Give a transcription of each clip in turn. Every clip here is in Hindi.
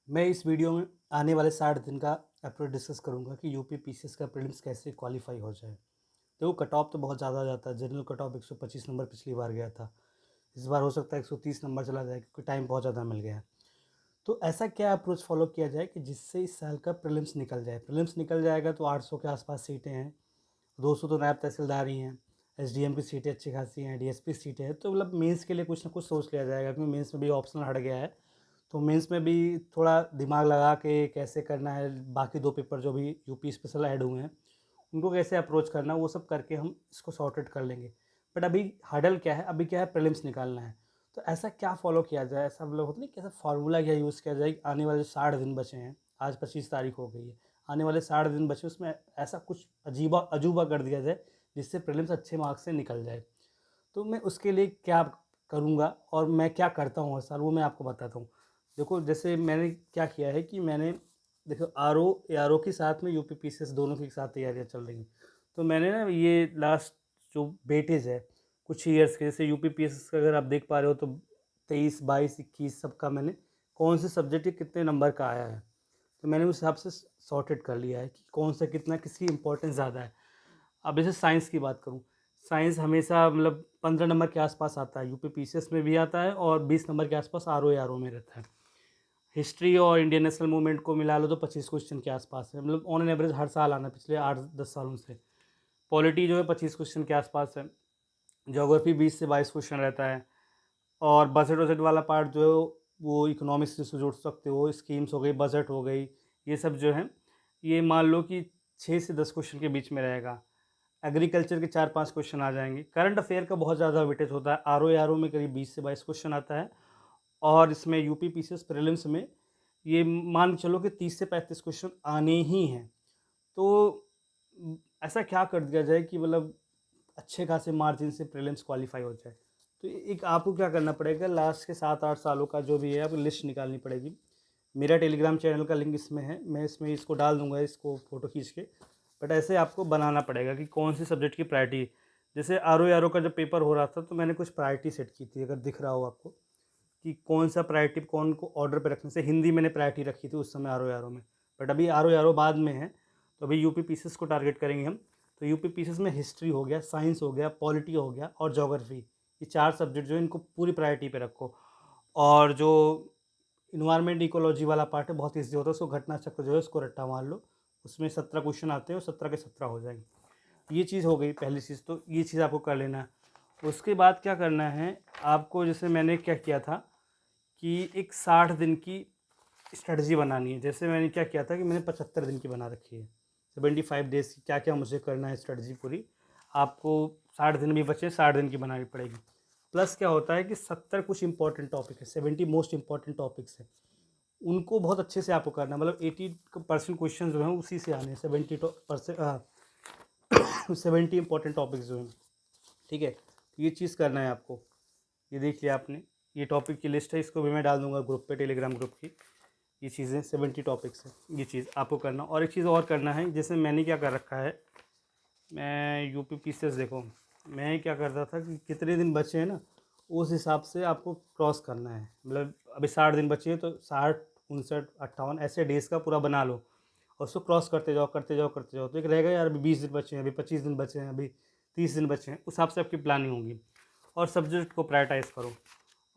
मैं इस वीडियो में आने वाले 60 दिन का अप्रोच डिस्कस करूंगा कि यूपी पीसीएस का प्रीलिम्स कैसे क्वालिफाई हो जाए। देखो कट ऑफ तो बहुत ज़्यादा आ जाता है। जनरल कट ऑफ 125 नंबर पिछली बार गया था। इस बार हो सकता है 130 नंबर चला जाए क्योंकि टाइम बहुत ज़्यादा मिल गया है। तो ऐसा क्या अप्रोच फॉलो किया जाए कि जिससे इस साल का प्रीलिम्स निकल जाए। प्रीलिम्स निकल जाएगा तो 800 के आसपास सीटें हैं, 200 तो नायब तहसीलदार ही हैं, एसडीएम की सीटें अच्छी खासी हैं, डीएसपी सीटें हैं। तो मतलब मेंस के लिए कुछ ना कुछ सोच लिया जाएगा क्योंकि मेंस में भी ऑप्शनल हट गया है। तो मेंस में भी थोड़ा दिमाग लगा के कैसे करना है, बाकी 2 पेपर जो भी यूपी स्पेशल ऐड हुए हैं, उनको कैसे अप्रोच करना है, वो सब करके हम इसको सॉर्टेड कर लेंगे। बट अभी हर्डल क्या है, अभी क्या है, प्रीलिम्स निकालना है। तो ऐसा क्या फ़ॉलो किया जाए, ऐसा मतलब होता नहीं कैसा फार्मूला क्या यूज़ किया जाए कि आने वाले 60 दिन बचे हैं, आज 25 तारीख हो गई है, आने वाले 60 दिन बचे, उसमें ऐसा कुछ अजीबा अजूबा कर दिया जाए जिससे प्रीलिम्स अच्छे मार्क्स से निकल जाए। तो मैं उसके लिए क्या करूँगा और मैं क्या करता हूँ हर साल, वो मैं आपको बताता हूँ। देखो जैसे मैंने क्या किया है कि मैंने देखो आरओ के साथ में यूपी पीसीएस दोनों के साथ तैयारियाँ चल रही हैं। तो मैंने ना ये लास्ट जो वेटेज है कुछ ईयर्स के, जैसे यूपी पीसीएस का अगर आप देख पा रहे हो तो 23, 22, 21 सबका मैंने कौन से सब्जेक्ट के कितने नंबर का आया है, तो मैंने उस हिसाब से सॉर्टेड कर लिया है कि कौन सा कितना किसकी इंपॉर्टेंस ज़्यादा है। अब जैसे साइंस की बात करूँ, साइंस हमेशा मतलब 15 नंबर के आसपास आता है, यूपी पीसीएस में भी आता है और 20 नंबर के आसपास आरओ में रहता है। हिस्ट्री और इंडियन नेशनल मूवमेंट को मिला लो तो 25 क्वेश्चन के आसपास है, मतलब ऑन एन एवरेज हर साल आना पिछले 8-10 सालों से। पॉलिटी जो है 25 क्वेश्चन के आसपास है। ज्योग्राफी 20 से 22 क्वेश्चन रहता है। और बजट वजट वाला पार्ट जो है वो इकोनॉमिक्स से जोड़ सकते हो, स्कीम्स हो गई, बजट हो गई, ये सब जो है ये मान लो कि 6 से 10 क्वेश्चन के बीच में रहेगा। एग्रीकल्चर के 4-5 क्वेश्चन आ जाएंगे। करंट अफेयर का बहुत ज़्यादा वेटेज होता है, आरओ में करीब 20 से 22 क्वेश्चन आता है। और इसमें यूपी पीसीएस प्रीलिम्स में ये मान के चलो कि 30 से 35 क्वेश्चन आने ही हैं। तो ऐसा क्या कर दिया जाए कि मतलब अच्छे खासे मार्जिन से प्रीलिम्स क्वालिफाई हो जाए। तो एक आपको क्या करना पड़ेगा, लास्ट के 7-8 सालों का जो भी है आपको लिस्ट निकालनी पड़ेगी। मेरा टेलीग्राम चैनल का लिंक इसमें है, मैं इसमें इसको डाल दूंगा, इसको फ़ोटो खींच के। बट ऐसे आपको बनाना पड़ेगा कि कौन सी सब्जेक्ट की प्रायोरिटी। जैसे आरओ का जब पेपर हो रहा था तो मैंने कुछ प्रायोरिटी सेट की थी, अगर दिख रहा हो आपको कि कौन सा प्रायोरिटी कौन को ऑर्डर पे रखने से। हिंदी मैंने प्रायोरिटी रखी थी उस समय आरओ में, बट अभी आरओ बाद में है। तो अभी यूपी पीसीएस को टारगेट करेंगे हम। तो यूपी पीसीएस में हिस्ट्री हो गया, साइंस हो गया, पॉलिटी हो गया और जोग्राफी, ये 4 सब्जेक्ट जो है इनको पूरी प्रायोरिटी पे रखो। और जो इन्वायरमेंट इकोलॉजी वाला पार्ट है बहुत ईजी होता है, उसको घटना चक्र जो है उसको रट्टा मार लो। उसमें 17 क्वेश्चन आते हैं और 17 के 17 हो जाएंगे। ये चीज़ हो गई पहली चीज़, तो ये चीज़ आपको कर लेना है। उसके बाद क्या करना है आपको, जैसे मैंने क्या किया था कि एक 60 दिन की स्ट्रेटजी बनानी है। जैसे मैंने क्या किया था कि मैंने 75 दिन की बना रखी है, 75 डेज़ की क्या क्या मुझे करना है स्ट्रेटजी पूरी। आपको 60 दिन भी बचे, 60 दिन की बनानी पड़ेगी। प्लस क्या होता है कि 70 कुछ इंपॉर्टेंट टॉपिक है, 70 मोस्ट इंपॉर्टेंट टॉपिक्स हैं, उनको बहुत अच्छे से आपको करना है। मतलब 80% क्वेश्चन जो हैं उसी से आने हैं, 70 इंपॉर्टेंट टॉपिक्स जो हैं। ठीक है, तो ये चीज़ करना है आपको। ये देख लिया आपने, ये टॉपिक की लिस्ट है, इसको भी मैं डाल दूंगा ग्रुप पे, टेलीग्राम ग्रुप की। ये चीज़ें 70 टॉपिक्स हैं, ये चीज़ आपको करना। और एक चीज़ और करना है, जैसे मैंने क्या कर रखा है, मैं यूपी पीसीएस देखो, मैं क्या करता था कि कितने दिन बचे हैं ना, उस हिसाब से आपको क्रॉस करना है। मतलब अभी 60 दिन बचे हैं तो 60, 59, 58 ऐसे डेज़ का पूरा बना लो और उसको क्रॉस करते जाओ करते जाओ करते जाओ। तो एक रहेगा यार अभी 20 दिन बचे हैं, अभी 25 दिन बचे हैं, अभी 30 दिन बचे हैं, उस हिसाब से आपकी प्लानिंग होगी। और सब्जेक्ट को प्रायोरिटाइज़ करो।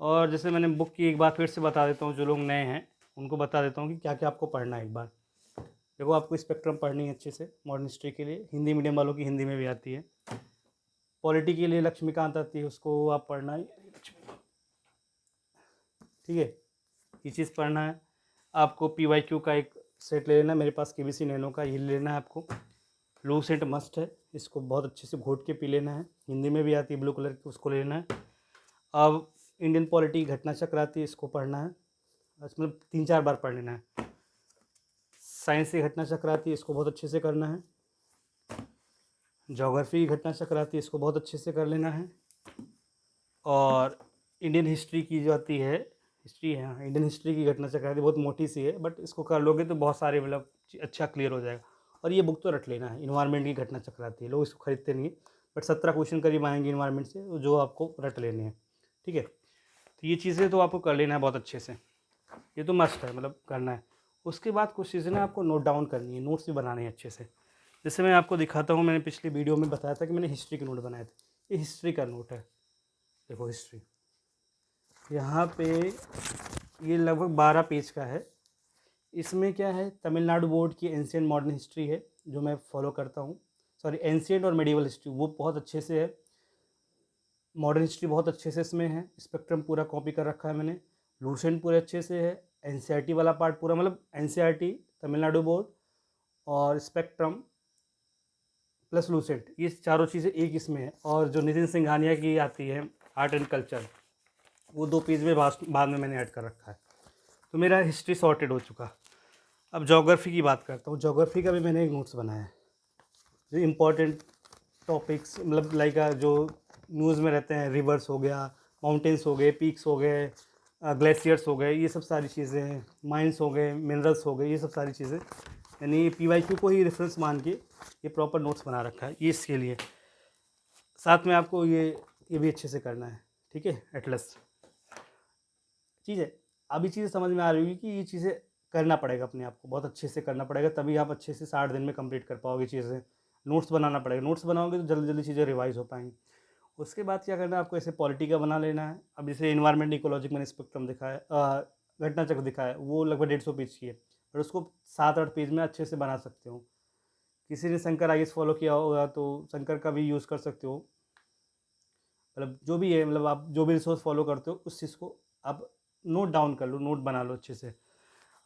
और जैसे मैंने बुक की एक बार फिर से बता देता हूँ, जो लोग नए हैं उनको बता देता हूँ कि क्या क्या आपको पढ़ना है। एक बार देखो, आपको स्पेक्ट्रम पढ़नी है अच्छे से मॉडर्न हिस्ट्री के लिए, हिंदी मीडियम वालों की हिंदी में भी आती है। पॉलिटी के लिए लक्ष्मीकांत आती है, उसको आप पढ़ना है, ठीक है, ये चीज़ पढ़ना है। आपको पीवाईक्यू का एक सेट ले लेना है, मेरे पास केबीसी नैनो का ये लेना है आपको। लूसेंट मस्ट है, इसको बहुत अच्छे से घोट के पी लेना है, हिंदी में भी आती है ब्लू कलर की, उसको लेना है। अब इंडियन पॉलिटी घटना चक्र आती है, इसको पढ़ना है, मतलब 3-4 बार पढ़ लेना है। साइंस की घटना चक्र आती है, इसको बहुत अच्छे से करना है। ज्योग्राफी की घटना चक्र आती है, इसको बहुत अच्छे से कर लेना है। और इंडियन हिस्ट्री की जो आती है, हिस्ट्री है, हाँ, इंडियन हिस्ट्री की घटना चक्र आती है, बहुत मोटी सी है, बट इसको कर लोगे तो बहुत सारे मतलब अच्छा क्लियर हो जाएगा। और ये बुक तो रट लेना है, इन्वायरमेंट की घटना चक्र आती है, लोग इसको खरीदते नहीं है, बट 17 क्वेश्चन करीब आएंगे इन्वायरमेंट से जो आपको रट लेने हैं। ठीक है, तो ये चीज़ें तो आपको कर लेना है बहुत अच्छे से। ये तो मस्ट है, मतलब करना है। उसके बाद कुछ चीज़ें ना आपको नोट डाउन करनी है, नोट्स भी बनाने हैं अच्छे से। जैसे मैं आपको दिखाता हूँ, मैंने पिछली वीडियो में बताया था कि मैंने हिस्ट्री के नोट बनाए थे। ये हिस्ट्री का नोट है, देखो हिस्ट्री। यहाँ पे ये लगभग 12 पेज का है। इसमें क्या है, तमिलनाडु बोर्ड की एंशिएंट मॉडर्न हिस्ट्री है जो मैं फॉलो करता हूँ। सॉरी, एंशिएंट और मेडिवल हिस्ट्री वो बहुत अच्छे से है। मॉडर्न हिस्ट्री बहुत अच्छे से इसमें है, स्पेक्ट्रम पूरा कॉपी कर रखा है मैंने। लूसेंट पूरे अच्छे से है। एनसीईआरटी वाला पार्ट पूरा, मतलब एनसीईआरटी, तमिलनाडु बोर्ड और स्पेक्ट्रम प्लस लूसेंट, ये चारों चीज़ें एक इसमें है। और जो नितिन सिंघानिया की आती है आर्ट एंड कल्चर, वो 2 पेज में बाद में मैंने ऐड कर रखा है। तो मेरा हिस्ट्री सॉर्टेड हो चुका। अब ज्योग्राफी की बात करता हूँ। ज्योग्राफी का भी मैंने एक नोट्स बनाया है, जो इम्पोर्टेंट टॉपिक्स, मतलब लाइक जो न्यूज़ में रहते हैं, रिवर्स हो गया, माउंटेन्स हो गए, पीक्स हो गए, ग्लेशियर्स हो गए, ये सब सारी चीज़ें, माइंस हो गए, मिनरल्स हो गए, ये सब सारी चीज़ें, यानी पीवाईक्यू को ही रेफरेंस मान के ये प्रॉपर नोट्स बना रखा है ये इसके लिए। साथ में आपको ये भी अच्छे से करना है, ठीक है, एटलस चीज़ है। अभी चीज़ें समझ में आ रही होगी कि ये चीज़ें करना पड़ेगा, अपने आप को बहुत अच्छे से करना पड़ेगा, तभी आप अच्छे से 60 दिन में कंप्लीट कर पाओगे चीज़ें। नोट्स बनाना पड़ेगा, नोट्स बनाओगे तो जल्दी जल्दी चीज़ें रिवाइज हो पाएंगी। उसके बाद क्या करना है आपको, ऐसे पॉलिटी का बना लेना है। अब जैसे इन्वायरमेंट इकोलॉजी मैंने स्पेक्ट्रम दिखाया, घटना चक्र दिखाया, वो लगभग 150 पेज की है, और उसको 7-8 पेज में अच्छे से बना सकते हो। किसी ने शंकर आईएएस फॉलो किया होगा तो शंकर का भी यूज़ कर सकते हो। मतलब जो भी है, मतलब आप जो भी रिसोर्स फॉलो करते हो उस चीज़ को आप नोट डाउन कर लो, नोट बना लो अच्छे से।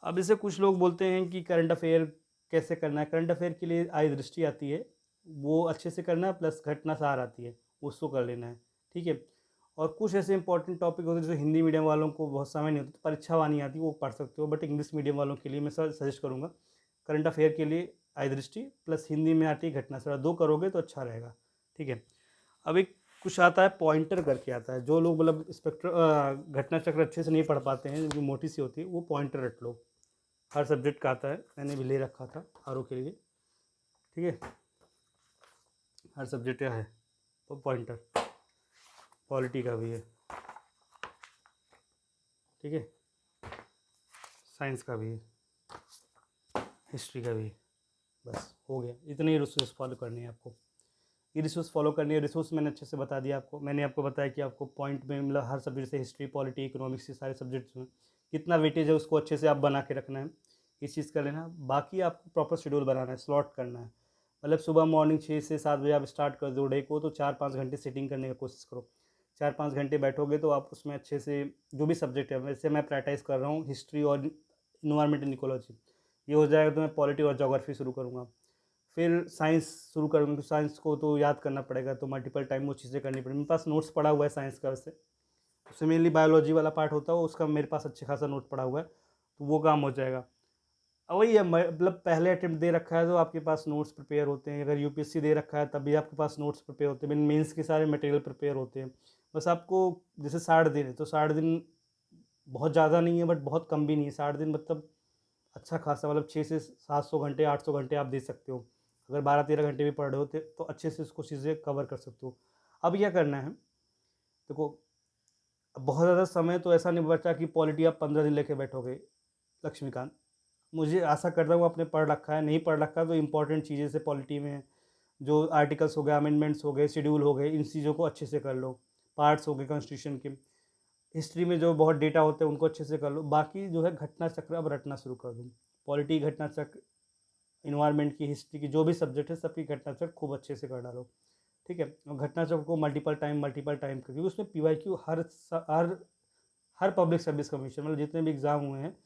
अब जैसे कुछ लोग बोलते हैं कि करंट अफेयर कैसे करना है। करंट अफेयर के लिए आई दृष्टि आती है, वो अच्छे से करना है, प्लस घटना सार आती है, उसको कर लेना है, ठीक है। और कुछ ऐसे इंपॉर्टेंट टॉपिक होते हैं जो हिंदी मीडियम वालों को बहुत समय नहीं होता, तो परीक्षा वानी आती है, वो पढ़ सकते हो। बट इंग्लिश मीडियम वालों के लिए मैं सजेस्ट करूँगा, करंट अफेयर के लिए आई दृष्टि प्लस हिंदी में आती है घटना सार, 2 करोगे तो अच्छा रहेगा, ठीक है। अब एक कुछ आता है पॉइंटर करके आता है, जो लोग मतलब घटना चक्र अच्छे से नहीं पढ़ पाते हैं, जो मोटी सी होती है, वो पॉइंटर रट लो। हर सब्जेक्ट का आता है, मैंने भी ले रखा था आर के लिए, ठीक है। हर सब्जेक्ट का है तो पॉइंटर, पॉलिटी का भी है, ठीक है, साइंस का भी है, हिस्ट्री का भी है। बस हो गया, इतने ही रिसोर्स फॉलो करनी है आपको। ये रिसोर्स फॉलो करनी है। रिसोर्स मैंने अच्छे से बता दिया आपको। मैंने आपको बताया कि आपको पॉइंट में, मतलब हर सब्जेक्ट से, हिस्ट्री, पॉलिटी, इकोनॉमिक्स, ये सारे सब्जेक्ट्स में कितना वेटेज है उसको अच्छे से आप बना के रखना है, इस चीज़ का लेना। बाकी आपको प्रॉपर शेड्यूल बनाना है, स्लॉट करना है। मतलब सुबह मॉर्निंग 6 से 7 बजे आप स्टार्ट कर दो डे को, तो 4-5 घंटे सेटिंग करने की कोशिश करो। 4-5 घंटे बैठोगे तो आप उसमें अच्छे से जो भी सब्जेक्ट है, वैसे मैं प्रायोरिटाइज कर रहा हूँ हिस्ट्री और इन्वायरमेंट एंड इकोलॉजी, ये हो जाएगा तो मैं पॉलिटी और जोग्राफी शुरू करूँगा। फिर साइंस शुरू करूँगा, क्योंकि साइंस को तो याद करना पड़ेगा, तो मल्टीपल टाइम वो चीज़ें करनी पड़ेगी। मेरे पास नोट्स पड़ा हुआ है साइंस का, वैसे उससे मेनली बायोलॉजी वाला पार्ट होता है, उसका मेरे पास अच्छे खासा नोट पड़ा हुआ है, तो वो काम हो जाएगा। अब वही है, मतलब पहले अटेम्प्ट दे रखा है तो आपके पास नोट्स प्रिपेयर होते हैं। अगर यूपीएससी दे रखा है तब भी आपके पास नोट्स प्रिपेयर होते हैं, मेंस के सारे मटेरियल प्रिपेयर होते हैं। बस आपको, जैसे 60 दिन है तो 60 दिन बहुत ज़्यादा नहीं है, बट बहुत कम भी नहीं है। 60 दिन मतलब अच्छा खासा, मतलब 6 से 700 घंटे, 800 घंटे आप दे सकते हो। अगर 12-13 घंटे भी पढ़ रहे होते तो अच्छे से उसको चीज़ें कवर कर सकते हो। अब क्या करना है, देखो, अब बहुत ज़्यादा समय तो ऐसा नहीं बचा कि पॉलिटी आप 15 दिन लेके बैठोगे लक्ष्मीकांत। मुझे आशा करता हूँ आपने पढ़ रखा है, नहीं पढ़ रखा तो इंपॉर्टेंट चीज़ें से पॉलिटी में जो आर्टिकल्स हो गए, अमेंडमेंट्स हो गए, शेड्यूल हो गए, इन चीज़ों को अच्छे से कर लो। पार्ट्स हो गए कॉन्स्टिट्यूशन के। हिस्ट्री में जो बहुत डेटा होते हैं उनको अच्छे से कर लो। बाकी जो है घटना चक्र अब रटना शुरू कर दूँ। पॉलिटी, घटना चक्र, इन्वायरमेंट की, हिस्ट्री की, जो भी सब्जेक्ट है सबकी घटना चक्र खूब अच्छे से कर डालो, ठीक है। और घटना चक्र को मल्टीपल टाइम क्योंकि उसमें पीवाईक्यू हर पब्लिक सर्विस कमीशन, मतलब जितने भी एग्ज़ाम हुए हैं,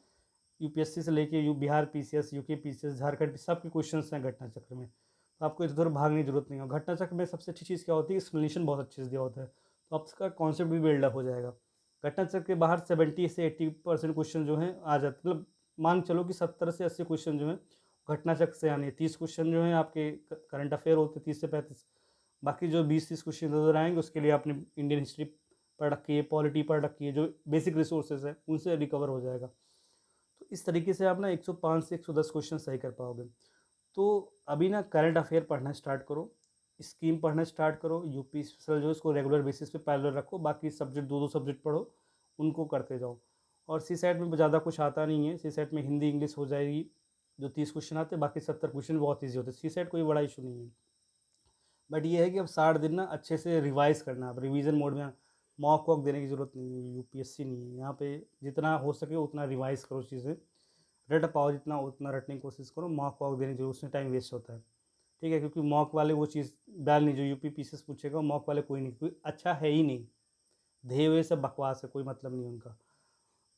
यूपीएससी से लेके Bihar PCS, UK PCS, Jharkhand, सबके क्वेश्चंस हैं घटना चक्र में। तो आपको इधर उधर भागने की जरूरत नहीं है। घटना चक्र में सबसे अच्छी चीज़ क्या होती है, एक्सप्लेनेशन बहुत अच्छे से दिया होता है, तो आपका कॉन्सेप्ट भी बिल्डअप हो जाएगा। घटना चक्र के बाहर 70 से 80% क्वेश्चन जो हैं आ जाते, मतलब मान चलो कि 70 से 80 क्वेश्चन जो हैं घटना चक्र से आने हैं। 30 क्वेश्चन जो हैं आपके करंट अफेयर होते हैं, 30 से 35। बाकी जो 20-30 क्वेश्चन इधर उधर आएंगे उसके लिए आपने इंडियन हिस्ट्री पढ़ रखी है, पॉलिटी पढ़ रखी है, जो बेसिक रिसोर्सेज है उनसे रिकवर हो जाएगा। तो इस तरीके से आप ना 105 से 110 क्वेश्चन सही कर पाओगे। तो अभी ना करंट अफेयर पढ़ना स्टार्ट करो, स्कीम पढ़ना स्टार्ट करो, यूपी स्पेशल जो है उसको रेगुलर बेसिस पे पैरेलल रखो, बाकी सब्जेक्ट 2-2 सब्जेक्ट पढ़ो, उनको करते जाओ। और सी सेट में ज़्यादा कुछ आता नहीं है, सी सेट में हिंदी इंग्लिश हो जाएगी, जो 30 क्वेश्चन आते हैं, बाकी 70 क्वेश्चन बहुत ईजी होते हैं। सी सेट कोई बड़ा इशू नहीं है, बट ये है कि अब 60 दिन ना अच्छे से रिवाइज करना, अब रिवीजन मोड में मॉक वॉक देने की ज़रूरत नहीं है, यूपीएससी नहीं है यहाँ पे। जितना हो सके उतना रिवाइज करो चीज़ें, रट पाओ जितना उतना रटने की कोशिश करो, मॉक वॉक देने की जरूरत, उसमें टाइम वेस्ट होता है, ठीक है, क्योंकि मॉक वाले वो चीज़ डाल नहीं जो यूपी पीसीएस पूछेगा, मॉक वाले कोई नहीं, कोई अच्छा है ही नहीं, ध्येय वे सब बकवास है, कोई मतलब नहीं उनका,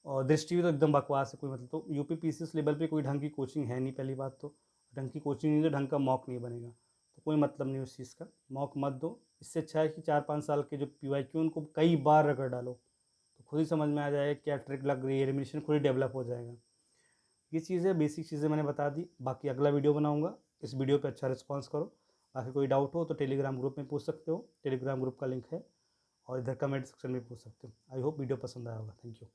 और दृष्टि भी तो एकदम बकवास है, कोई मतलब, तो यूपी पीसीएस लेवल पे कोई ढंग की कोचिंग है नहीं, पहली बात तो ढंग की कोचिंग नहीं तो ढंग का मॉक नहीं बनेगा, तो कोई मतलब नहीं उस चीज़ का, मॉक मत दो। इससे अच्छा है कि 4-5 साल के जो पीवाईक्यू उनको कई बार रगड़ डालो, तो खुद ही समझ में आ जाएगा क्या ट्रिक लग रही है, एलिमिनेशन खुद ही डेवलप हो जाएगा। ये चीज़ें बेसिक चीज़ें मैंने बता दी, बाकी अगला वीडियो बनाऊंगा, इस वीडियो पे अच्छा रिस्पांस करो, बाकी कोई डाउट हो तो टेलीग्राम ग्रुप में पूछ सकते हो, टेलीग्राम ग्रुप का लिंक है, और इधर कमेंट सेक्शन में पूछ सकते हो। आई होप वीडियो पसंद आया होगा। Thank you.